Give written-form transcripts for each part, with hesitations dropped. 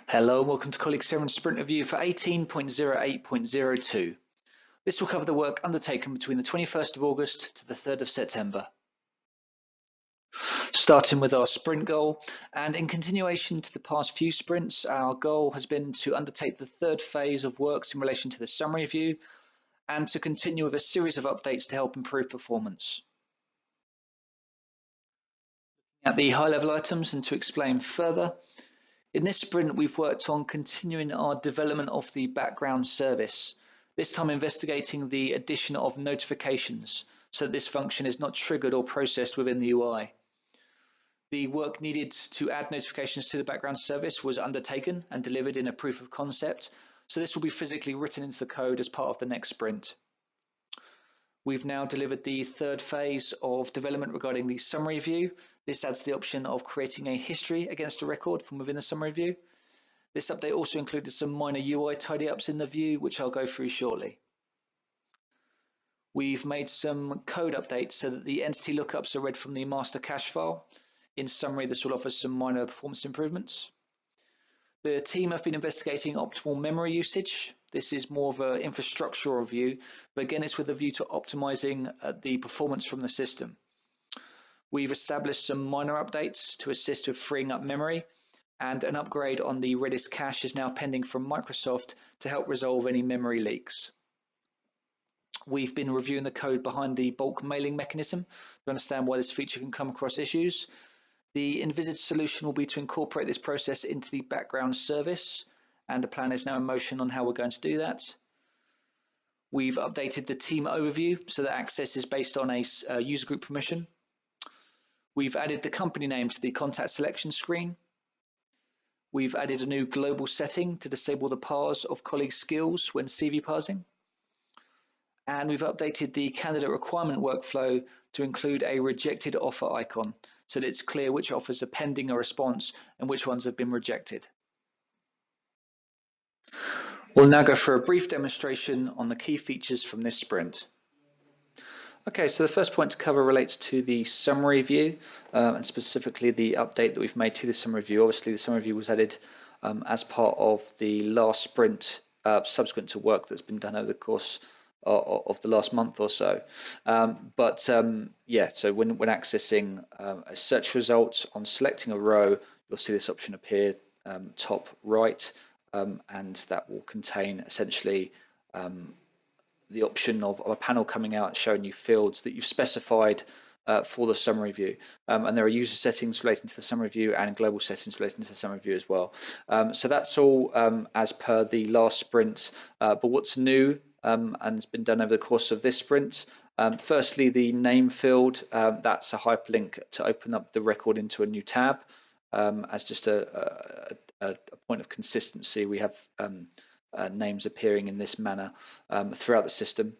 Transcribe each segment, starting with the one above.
Hello and welcome to Colleague 7 Sprint Review for 18.08.02. This will cover the work undertaken between the 21st of August to the 3rd of September. Starting with our sprint goal, and in continuation to the past few sprints, our goal has been to undertake the third phase of works in relation to the summary review and to continue with a series of updates to help improve performance. At the high-level items and to explain further, in this sprint we've worked on continuing our development of the background service, this time investigating the addition of notifications so that this function is not triggered or processed within the UI. The work needed to add notifications to the background service was undertaken and delivered in a proof of concept, so this will be physically written into the code as part of the next sprint. We've now delivered the third phase of development regarding the summary view. This adds the option of creating a history against a record from within the summary view. This update also included some minor UI tidy-ups in the view, which I'll go through shortly. We've made some code updates so that the entity lookups are read from the master cache file. In summary, this will offer some minor performance improvements. The team have been investigating optimal memory usage. This is more of an infrastructural review, but again, it's with a view to optimizing the performance from the system. We've established some minor updates to assist with freeing up memory, and an upgrade on the Redis cache is now pending from Microsoft to help resolve any memory leaks. We've been reviewing the code behind the bulk mailing mechanism to understand why this feature can come across issues. The envisaged solution will be to incorporate this process into the background service, and a plan is now in motion on how we're going to do that. We've updated the team overview so that access is based on a user group permission. We've added the company name to the contact selection screen. We've added a new global setting to disable the parse of colleague skills when CV parsing. And we've updated the candidate requirement workflow to include a rejected offer icon so that it's clear which offers are pending a response and which ones have been rejected. We'll now go for a brief demonstration on the key features from this sprint. Okay, so the first point to cover relates to the summary view and specifically the update that we've made to the summary view. Obviously, the summary view was added as part of the last sprint subsequent to work that's been done over the course of the last month or so. Yeah, so when accessing a search result, on selecting a row, you'll see this option appear top right, and that will contain essentially the option of a panel coming out showing you fields that you've specified for the summary view, and there are user settings relating to the summary view and global settings relating to the summary view as well. So that's all as per the last sprint, but what's new and has been done over the course of this sprint, firstly the name field, that's a hyperlink to open up the record into a new tab. As just a point of consistency, we have names appearing in this manner throughout the system.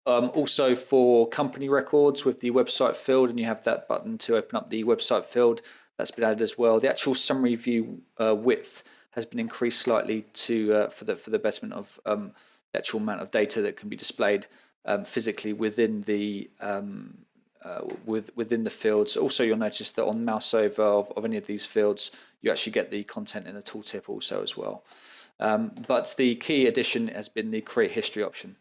Also for company records with the website field, and you have that button to open up the website field, that's been added as well. The actual summary view width has been increased slightly to for the betterment of the actual amount of data that can be displayed physically within the within the fields. Also, you'll notice that on mouse over of any of these fields, you actually get the content in a tooltip also as well. But the key addition has been the create history option.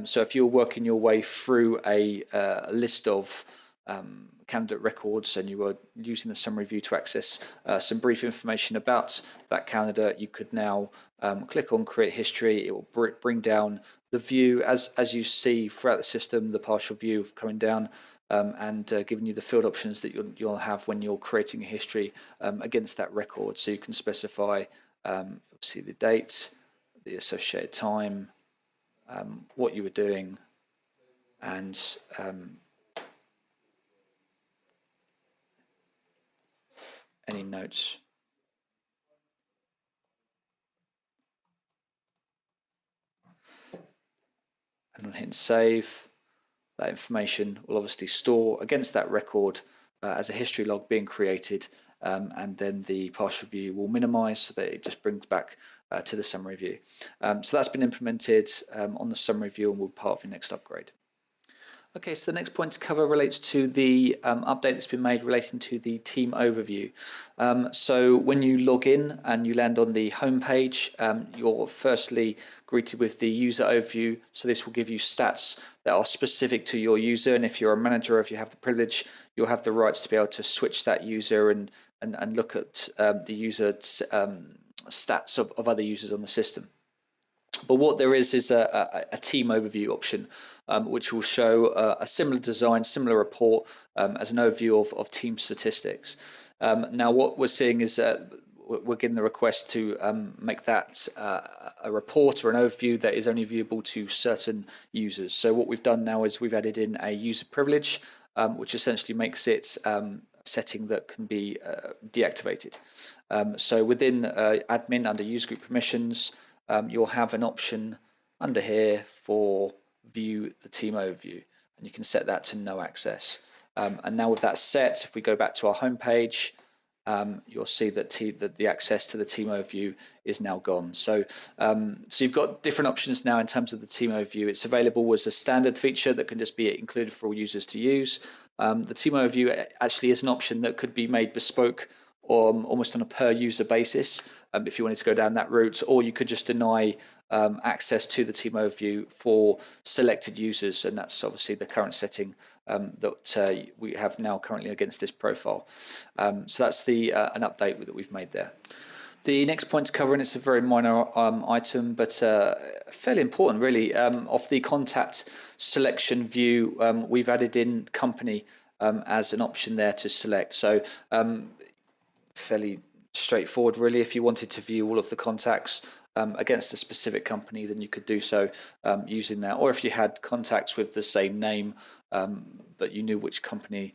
So if you're working your way through a list of candidate records and you were using the summary view to access some brief information about that candidate, you could now click on create history. It will bring down the view as you see throughout the system, the partial view coming down and giving you the field options that you'll have when you're creating a history against that record. So you can specify obviously the date, the associated time, what you were doing, and any notes. And on hitting save, that information will obviously store against that record as a history log being created, and then the partial view will minimize so that it just brings back to the summary view. So that's been implemented on the summary view and will be part of your next upgrade. Okay, so the next point to cover relates to the update that's been made relating to the team overview. So when you log in and you land on the home page, you're firstly greeted with the user overview. So this will give you stats that are specific to your user, and if you're a manager, if you have the privilege, you'll have the rights to be able to switch that user and look at the user stats of other users on the system. But what there is a team overview option, which will show a similar design, similar report as an overview of team statistics. Now, what we're seeing is we're getting the request to make that a report or an overview that is only viewable to certain users. So what we've done now is we've added in a user privilege, which essentially makes it a setting that can be deactivated. So within admin under user group permissions, you'll have an option under here for view the team overview, and you can set that to no access. And now with that set, if we go back to our home page, you'll see that the access to the team overview is now gone. So you've got different options now in terms of the team overview. It's available as a standard feature that can just be included for all users to use. The team overview actually is an option that could be made bespoke almost on a per user basis if you wanted to go down that route, or you could just deny access to the team overview for selected users, and that's obviously the current setting that we have now currently against this profile. So that's an update that we've made there. The next point to cover, and it's a very minor item, but fairly important really, of the contact selection view, we've added in company as an option there to select. So fairly straightforward really. If you wanted to view all of the contacts against a specific company, then you could do so using that. Or if you had contacts with the same name, but you knew which company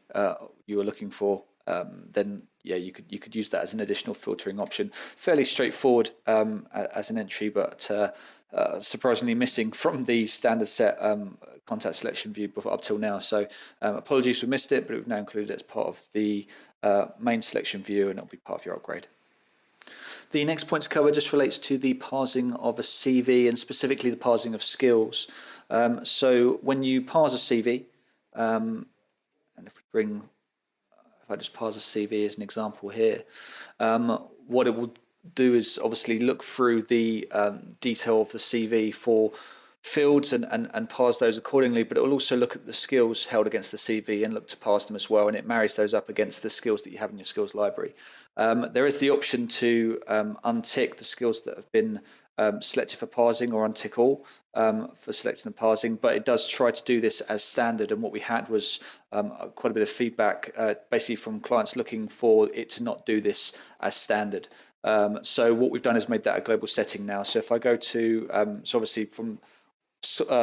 you were looking for, then yeah, you could use that as an additional filtering option. Fairly straightforward as an entry, but surprisingly missing from the standard set contact selection view up till now. So apologies we missed it, but we've now included it as part of the main selection view, and it'll be part of your upgrade. The next point to cover just relates to the parsing of a CV, and specifically the parsing of skills. So when you parse a CV, and if I just parse a CV as an example here, what it will do is obviously look through the detail of the CV for fields and parse those accordingly, but it will also look at the skills held against the CV and look to parse them as well, and it marries those up against the skills that you have in your skills library. There is the option to untick the skills that have been selected for parsing, or untick all for selecting and parsing, but it does try to do this as standard, and what we had was quite a bit of feedback basically from clients looking for it to not do this as standard. So what we've done is made that a global setting now. So if I go to, so obviously from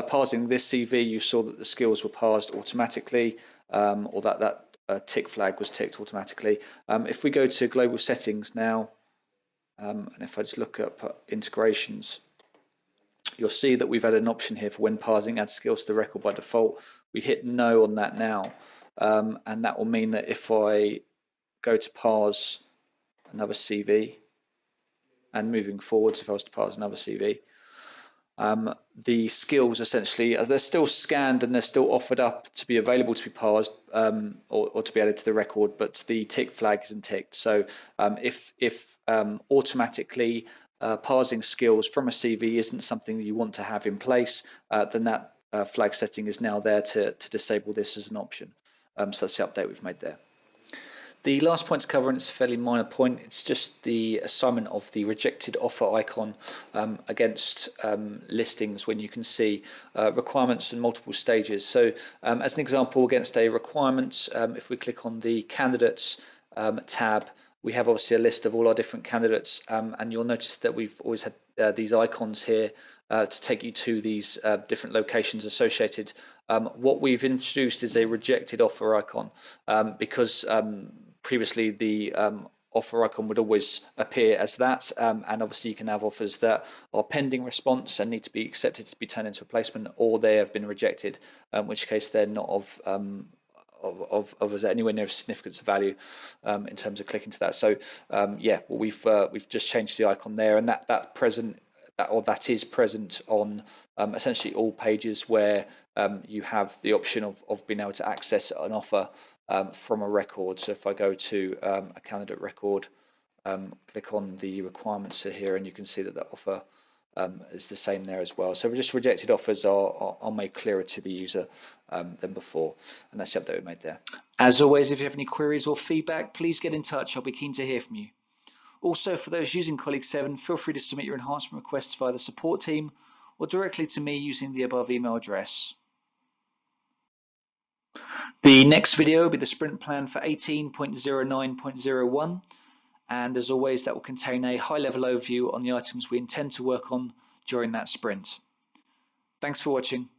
parsing this CV, you saw that the skills were parsed automatically, or that tick flag was ticked automatically. If we go to global settings now, and if I just look up integrations, you'll see that we've had an option here for when parsing add skills to the record by default. We hit no on that now, and that will mean that if I go to parse another CV, and moving forwards, if I was to parse another CV, the skills essentially, as they're still scanned and they're still offered up to be available to be parsed or to be added to the record, but the tick flag isn't ticked. So if automatically parsing skills from a CV isn't something that you want to have in place, then that flag setting is now there to disable this as an option. So that's the update we've made there. The last point to cover, and it's a fairly minor point, it's just the assignment of the rejected offer icon against listings when you can see requirements in multiple stages. So as an example, against a requirement, if we click on the candidates tab, we have obviously a list of all our different candidates, and you'll notice that we've always had these icons here to take you to these different locations associated. What we've introduced is a rejected offer icon because previously the offer icon would always appear as that, and obviously you can have offers that are pending response and need to be accepted to be turned into a placement, or they have been rejected, in which case they're not of anywhere near significance of value in terms of clicking to that. So yeah, well, we've just changed the icon there, and that present that is present on essentially all pages where you have the option of being able to access an offer from a record. So if I go to a candidate record, click on the requirements here, and you can see that the offer is the same there as well. So just rejected offers are made clearer to the user than before, and that's the update we made there. As always, if you have any queries or feedback, please get in touch. I'll be keen to hear from you. Also, for those using Colleague 7, feel free to submit your enhancement requests via the support team or directly to me using the above email address. The next video will be the sprint plan for 18.09.01, and as always, that will contain a high-level overview on the items we intend to work on during that sprint. Thanks for watching.